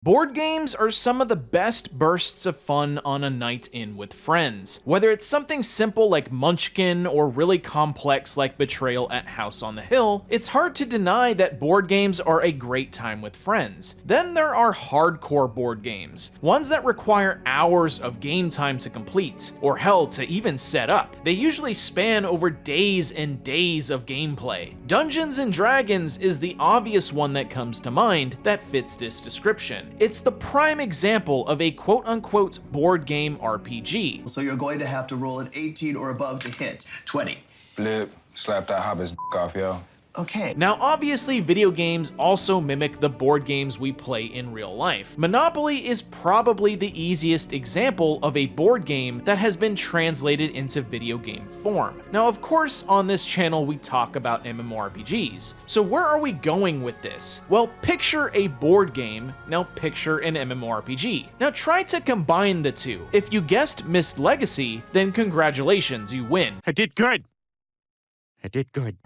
Board games are some of the best bursts of fun on a night in with friends. Whether it's something simple like Munchkin or really complex like Betrayal at House on the Hill, it's hard to deny that board games are a great time with friends. Then there are hardcore board games, ones that require hours of game time to complete, or hell, to even set up. They usually span over days and days of gameplay. Dungeons & Dragons is the obvious one that comes to mind that fits this description. It's the prime example of a quote-unquote board game RPG. So you're going to have to roll an 18 or above to hit. 20. Blip, slap that hobbit's off, yo. Okay. Now obviously video games also mimic the board games we play in real life. Monopoly is probably the easiest example of a board game that has been translated into video game form. Now of course on this channel we talk about MMORPGs, so where are we going with this? Well, picture a board game, now picture an MMORPG. Now try to combine the two. If you guessed Myst Legacy, then congratulations, you win. I did good.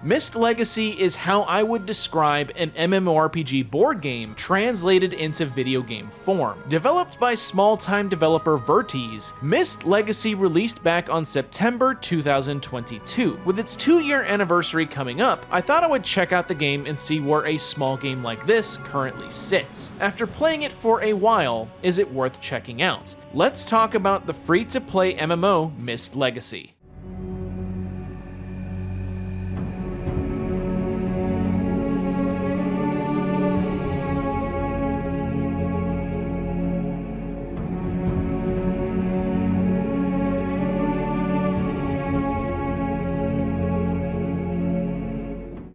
Myst Legacy is how I would describe an MMORPG board game translated into video game form. Developed by small-time developer Vertiz, Myst Legacy released back on September 2022. With its 2-year anniversary coming up, I thought I would check out the game and see where a small game like this currently sits. After playing it for a while, is it worth checking out? Let's talk about the free-to-play MMO Myst Legacy.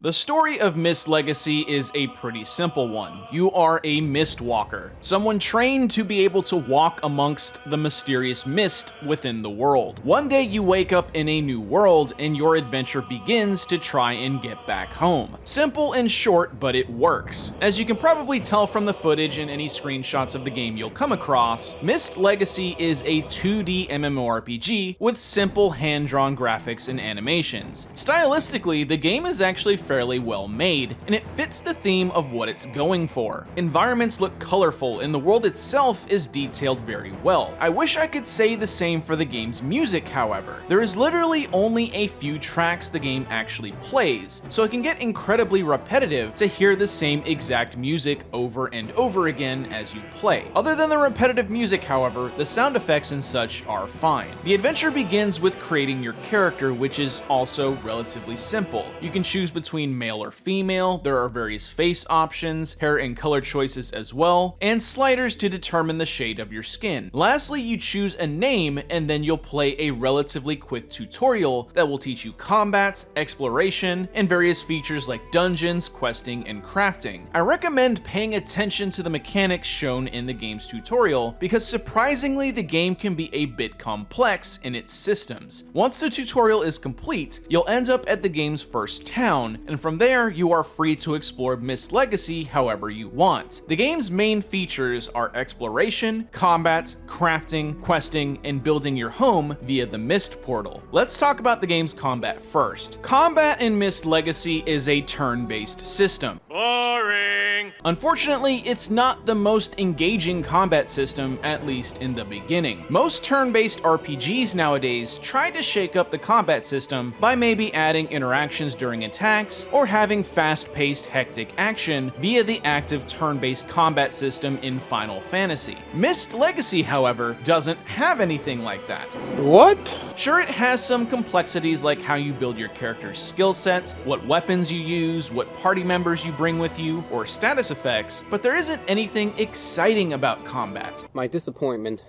The story of Myst Legacy is a pretty simple one. You are a mist walker, someone trained to be able to walk amongst the mysterious mist within the world. One day you wake up in a new world and your adventure begins to try and get back home. Simple and short, but it works. As you can probably tell from the footage and any screenshots of the game you'll come across, Myst Legacy is a 2D MMORPG with simple hand-drawn graphics and animations. Stylistically, the game is actually fairly well made, and it fits the theme of what it's going for. Environments look colorful, and the world itself is detailed very well. I wish I could say the same for the game's music, however. There is literally only a few tracks the game actually plays, so it can get incredibly repetitive to hear the same exact music over and over again as you play. Other than the repetitive music, however, the sound effects and such are fine. The adventure begins with creating your character, which is also relatively simple. You can choose between male or female, there are various face options, hair and color choices as well, and sliders to determine the shade of your skin. Lastly, you choose a name and then you'll play a relatively quick tutorial that will teach you combat, exploration, and various features like dungeons, questing, and crafting. I recommend paying attention to the mechanics shown in the game's tutorial because surprisingly the game can be a bit complex in its systems. Once the tutorial is complete, you'll end up at the game's first town, and from there, you are free to explore Myst Legacy however you want. The game's main features are exploration, combat, crafting, questing, and building your home via the Myst portal. Let's talk about the game's combat first. Combat in Myst Legacy is a turn-based system. Boring. Unfortunately, it's not the most engaging combat system, at least in the beginning. Most turn-based RPGs nowadays try to shake up the combat system by maybe adding interactions during attacks, or having fast-paced, hectic action via the active turn-based combat system in Final Fantasy. Myst Legacy, however, doesn't have anything like that. What? Sure, it has some complexities like how you build your character's skill sets, what weapons you use, what party members you bring with you, or status effects, but there isn't anything exciting about combat. My disappointment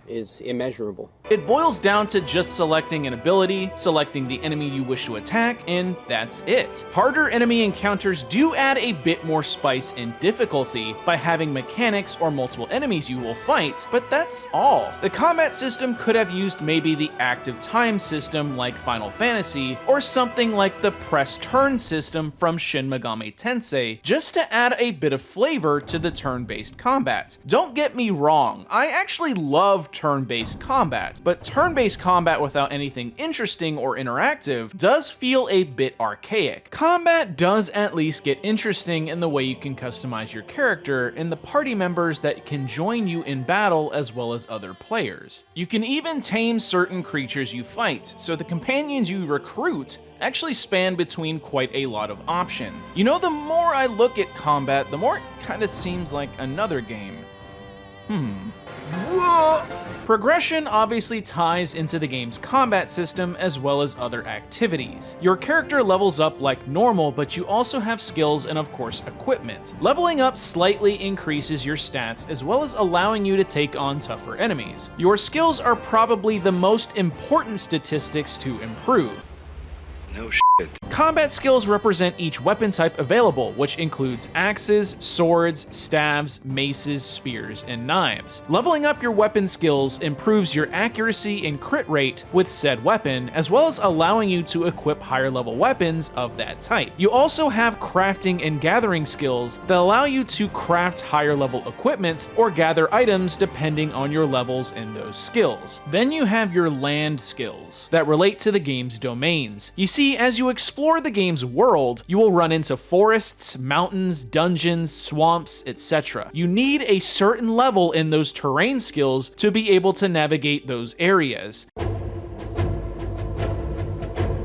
is immeasurable. It boils down to just selecting an ability, selecting the enemy you wish to attack, and that's it. Harder enemy encounters do add a bit more spice and difficulty by having mechanics or multiple enemies you will fight, but that's all. The combat system could have used maybe the active time system like Final Fantasy, or something like the press turn system from Shin Megami Tensei, just to add a bit of flavor to the turn-based combat. Don't get me wrong, I actually love turn-based combat, but turn-based combat without anything interesting or interactive does feel a bit archaic. Combat does at least get interesting in the way you can customize your character and the party members that can join you in battle as well as other players. You can even tame certain creatures you fight, so the companions you recruit actually span between quite a lot of options. You know, the more I look at combat, the more it kind of seems like another game. Whoa. Progression obviously ties into the game's combat system as well as other activities. Your character levels up like normal, but you also have skills and of course equipment. Leveling up slightly increases your stats as well as allowing you to take on tougher enemies. Your skills are probably the most important statistics to improve. No shit. Combat skills represent each weapon type available, which includes axes, swords, staves, maces, spears, and knives. Leveling up your weapon skills improves your accuracy and crit rate with said weapon, as well as allowing you to equip higher level weapons of that type. You also have crafting and gathering skills that allow you to craft higher level equipment or gather items depending on your levels in those skills. Then you have your land skills that relate to the game's domains. You see, as you explore the game's world, you will run into forests, mountains, dungeons, swamps, etc. You need a certain level in those terrain skills to be able to navigate those areas.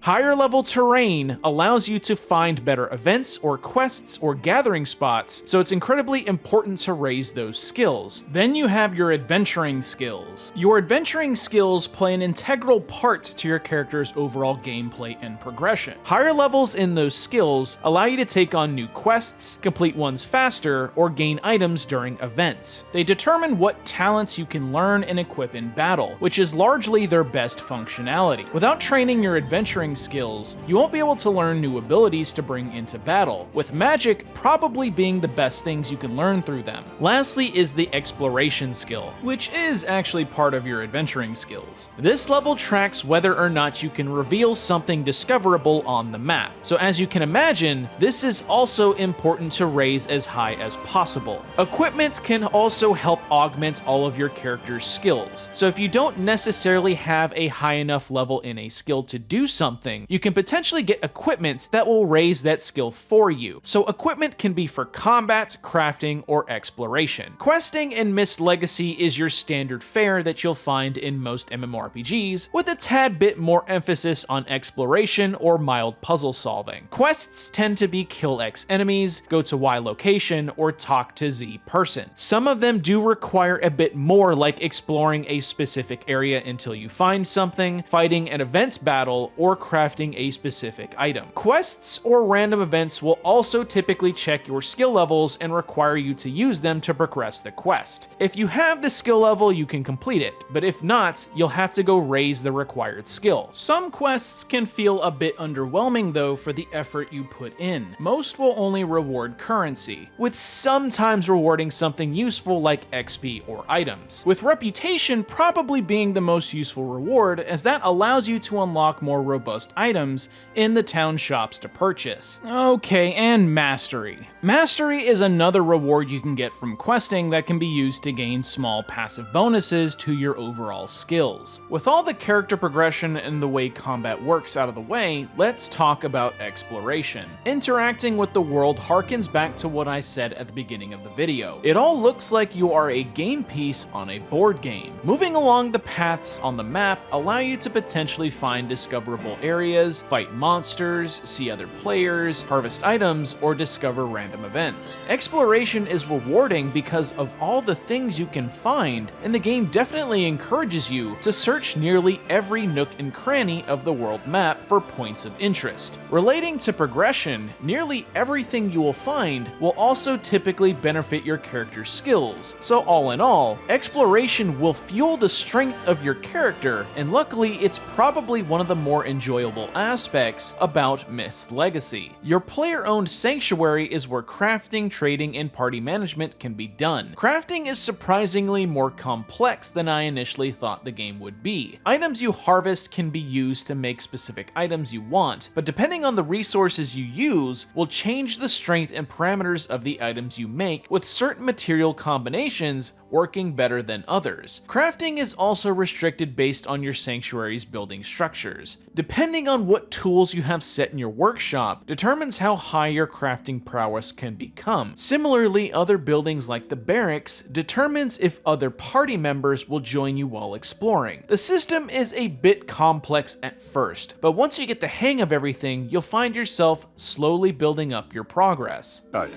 Higher level terrain allows you to find better events or quests or gathering spots, so it's incredibly important to raise those skills. Then you have your adventuring skills. Your adventuring skills play an integral part to your character's overall gameplay and progression. Higher levels in those skills allow you to take on new quests, complete ones faster, or gain items during events. They determine what talents you can learn and equip in battle, which is largely their best functionality. Without training your adventuring skills, you won't be able to learn new abilities to bring into battle, with magic probably being the best things you can learn through them. Lastly is the exploration skill, which is actually part of your adventuring skills. This level tracks whether or not you can reveal something discoverable on the map. So as you can imagine, this is also important to raise as high as possible. Equipment can also help augment all of your character's skills. So if you don't necessarily have a high enough level in a skill to do something, you can potentially get equipment that will raise that skill for you. So equipment can be for combat, crafting, or exploration. Questing in Myst Legacy is your standard fare that you'll find in most MMORPGs, with a tad bit more emphasis on exploration or mild puzzle solving. Quests tend to be kill X enemies, go to Y location, or talk to Z person. Some of them do require a bit more, like exploring a specific area until you find something, fighting an event battle, or crafting a specific item. Quests or random events will also typically check your skill levels and require you to use them to progress the quest. If you have the skill level, you can complete it, but if not, you'll have to go raise the required skill. Some quests can feel a bit underwhelming though for the effort you put in. Most will only reward currency, with sometimes rewarding something useful like XP or items, with reputation probably being the most useful reward, as that allows you to unlock more robust items in the town shops to purchase. Okay, and mastery. Mastery is another reward you can get from questing that can be used to gain small passive bonuses to your overall skills. With all the character progression and the way combat works out of the way, let's talk about exploration. Interacting with the world harkens back to what I said at the beginning of the video. It all looks like you are a game piece on a board game. Moving along the paths on the map allow you to potentially find discoverable areas, fight monsters, see other players, harvest items, or discover random events. Exploration is rewarding because of all the things you can find, and the game definitely encourages you to search nearly every nook and cranny of the world map for points of interest. Relating to progression, nearly everything you will find will also typically benefit your character's skills, so all in all, exploration will fuel the strength of your character, and luckily it's probably one of the more enjoyable aspects about Myst Legacy. Your player-owned sanctuary is where crafting, trading, and party management can be done. Crafting is surprisingly more complex than I initially thought the game would be. Items you harvest can be used to make specific items you want, but depending on the resources you use will change the strength and parameters of the items you make, with certain material combinations working better than others. Crafting is also restricted based on your sanctuary's building structures. Depending on what tools you have set in your workshop determines how high your crafting prowess can become. Similarly, other buildings like the barracks determines if other party members will join you while exploring. The system is a bit complex at first, but once you get the hang of everything, you'll find yourself slowly building up your progress. Oh yeah,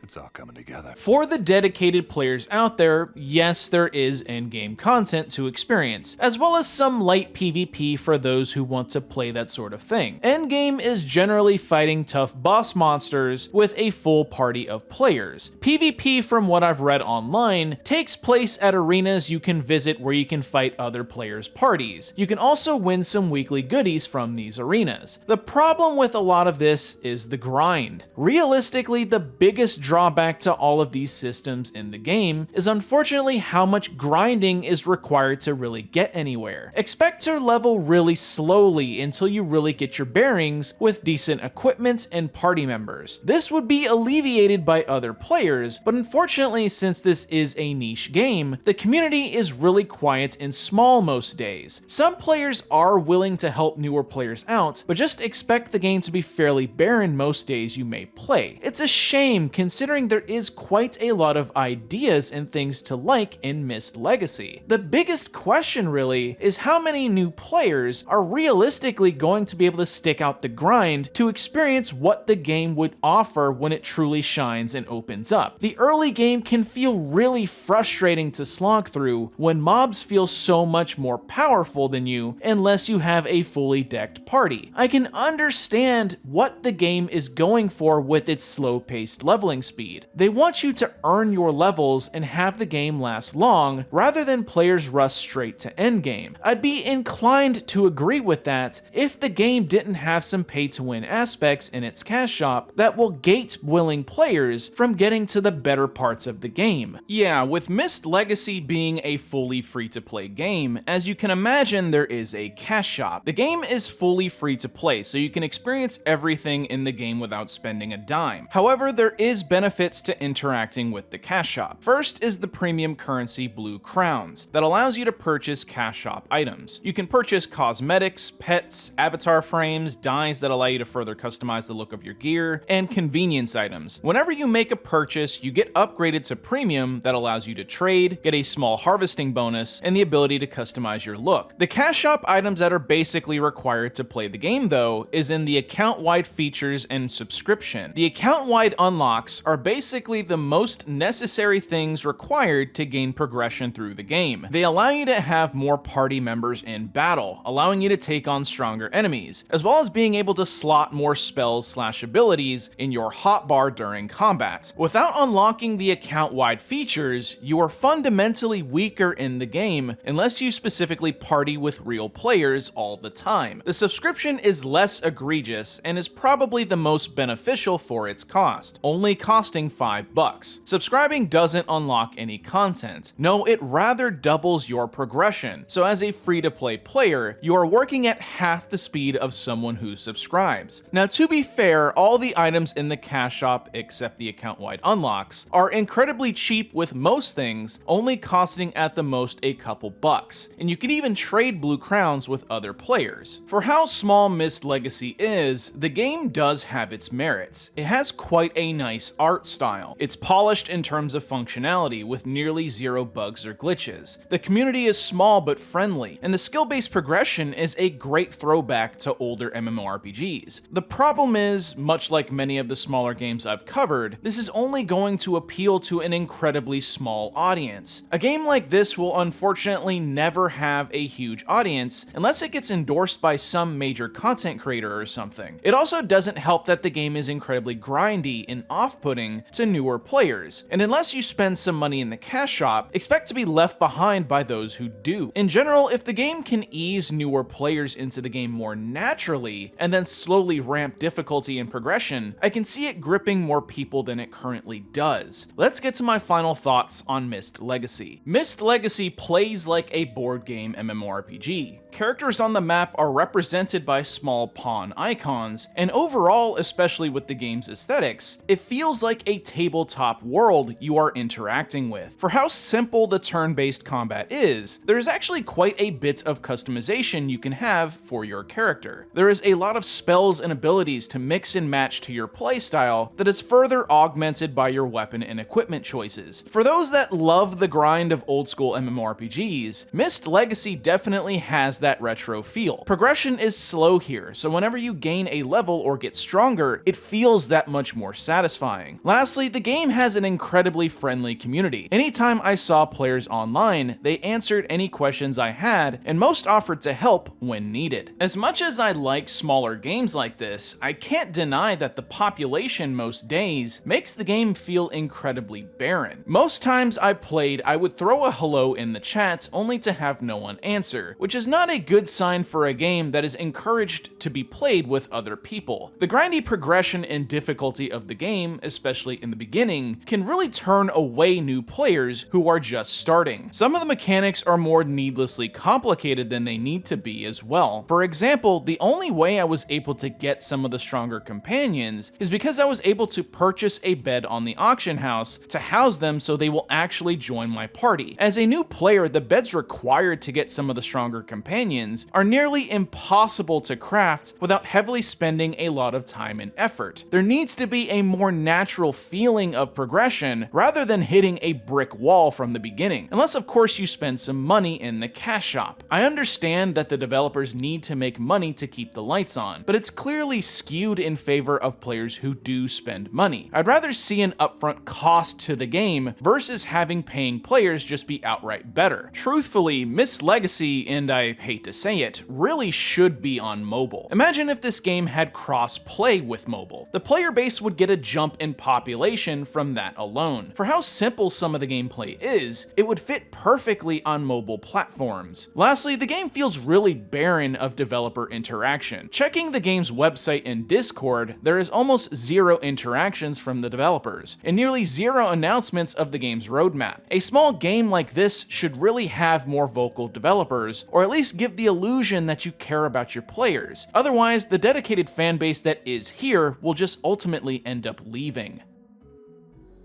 it's all coming together. For the dedicated players out there, yes, there is endgame content to experience, as well as some light PvP for those who want to play that sort of thing. Endgame is generally fighting tough boss monsters with a full party of players. PvP, from what I've read online, takes place at arenas you can visit where you can fight other players' parties. You can also win some weekly goodies from these arenas. The problem with a lot of this is the grind. Realistically, the biggest drawback to all of these systems in the game is unfortunately how much grinding is required to really get anywhere. Expect to level really slowly until you really get your bearings with decent equipment and party members. This would be alleviated by other players, but unfortunately, since this is a niche game, the community is really quiet and small most days. Some players are willing to help newer players out, but just expect the game to be fairly barren most days you may play. It's a shame considering there is quite a lot of ideas and things to like in Myst Legacy. The biggest question really is how many new players are realistically going to be able to stick out the grind to experience what the game would offer when it truly shines and opens up. The early game can feel really frustrating to slog through when mobs feel so much more powerful than you unless you have a fully decked party. I can understand what the game is going for with its slow-paced leveling speed. They want you to earn your levels and have the game last long rather than players rush straight to endgame. I'd be inclined to agree with that if the game didn't have some pay-to-win aspects in its cash shop that will gate willing players from getting to the better parts of the game. Yeah, with Myst Legacy being a fully free-to-play game, as you can imagine, there is a cash shop. The game is fully free to play, so you can experience everything in the game without spending a dime. However, there is benefits to interacting with the cash shop. First is the premium currency Blue Crowns that allows you to purchase cash shop items. You can purchase cosmetics, pets, avatar frames, dyes that allow you to further customize the look of your gear, and convenience items. Whenever you make a purchase, you get upgraded to premium that allows you to trade, get a small harvesting bonus, and the ability to customize your look. The cash shop items that are basically required to play the game though is in the account-wide features and subscription. The account-wide unlocks are basically the most necessary things required to gain progression through the game. They allow you to have more party members in battle, allowing you to take on stronger enemies, as well as being able to slot more spells/abilities in your hotbar during combat. Without unlocking the account-wide features, you are fundamentally weaker in the game unless you specifically party with real players all the time. The subscription is less egregious and is probably the most beneficial for its cost, only costing $5. Subscribing doesn't unlock any content. No, it rather doubles your progression. So as a free-to-play player, you are working at half the speed of someone who subscribes. Now, to be fair, all the items in the cash shop, except the account-wide unlocks, are incredibly cheap, with most things only costing at the most a couple bucks, and you can even trade Blue Crowns with other players. For how small Myst Legacy is, the game does have its merits. It has quite a nice art style. It's polished in terms of functionality with nearly zero bugs or glitches. The community is small but friendly, and the skill-based progression is a great throwback to older MMORPGs. The problem is, much like many of the smaller games I've covered, this is only going to appeal to an incredibly small audience. A game like this will unfortunately never have a huge audience unless it gets endorsed by some major content creator or something. It also doesn't help that the game is incredibly grindy and off-putting to newer players, and unless you spend some money in the cash shop, expect to be left behind by those who do. In general, if the game can ease newer players into the game more naturally, and then slowly ramp difficulty and progression, I can see it gripping more people than it currently does. Let's get to my final thoughts on Myst Legacy. Myst Legacy plays like a board game MMORPG. Characters on the map are represented by small pawn icons, and overall, especially with the game's aesthetics, it feels like a tabletop world you are interacting with. For how simple the turn-based combat is, there is actually quite a bit of customization you can have for your character. There is a lot of spells and abilities to mix and match to your playstyle that is further augmented by your weapon and equipment choices. For those that love the grind of old school MMORPGs, Myst Legacy definitely has that retro feel. Progression is slow here, so whenever you gain a level or get stronger, it feels that much more satisfying. Lastly, the game has an incredibly friendly community. Anytime I saw players online, they answered any questions I had, and most offered to help when needed. As much as I like smaller games like this, I can't deny that the population most days makes the game feel incredibly barren. Most times I played, I would throw a hello in the chat only to have no one answer, which is not a good sign for a game that is encouraged to be played with other people. The grindy progression and difficulty of the game, especially in the beginning, can really turn away new players who are just starting. Some of the mechanics are more needlessly complicated than they need to be as well. For example, the only way I was able to get some of the stronger companions is because I was able to purchase a bed on the auction house to house them so they will actually join my party. As a new player, the beds required to get some of the stronger companions are nearly impossible to craft without heavily spending a lot of time and effort. There needs to be a more natural feeling of progression rather than hitting a brick wall from the beginning, unless of course you spend some money in the cash shop. I understand that the developers need to make money to keep the lights on, but it's clearly skewed in favor of players who do spend money. I'd rather see an upfront cost to the game versus having paying players just be outright better. Truthfully, Myst Legacy, and I hate to say it, really should be on mobile. Imagine if this game had cross-play with mobile. The player base would get a jump in population from that alone. For how simple some of the gameplay is, it would fit perfectly on mobile platforms. Lastly, the game feels really barren of developer interaction. Checking the game's website and Discord, there is almost zero interactions from the developers, and nearly zero announcements of the game's roadmap. A small game like this should really have more vocal developers, or at least give the illusion that you care about your players. Otherwise, the dedicated fanbase that is here will just ultimately end up leaving.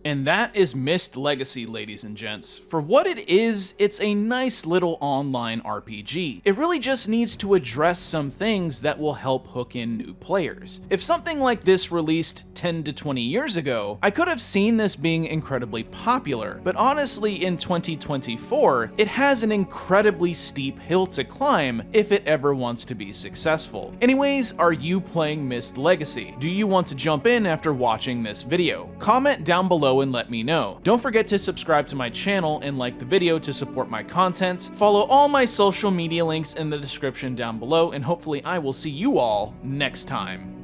And that is Myst Legacy, ladies and gents. For what it is, it's a nice little online RPG. It really just needs to address some things that will help hook in new players. If something like this released 10 to 20 years ago, I could have seen this being incredibly popular, but honestly in 2024, it has an incredibly steep hill to climb if it ever wants to be successful. Anyways, are you playing Myst Legacy? Do you want to jump in after watching this video? Comment down below and let me know. Don't forget to subscribe to my channel and like the video to support my content. Follow all my social media links in the description down below, and hopefully I will see you all next time.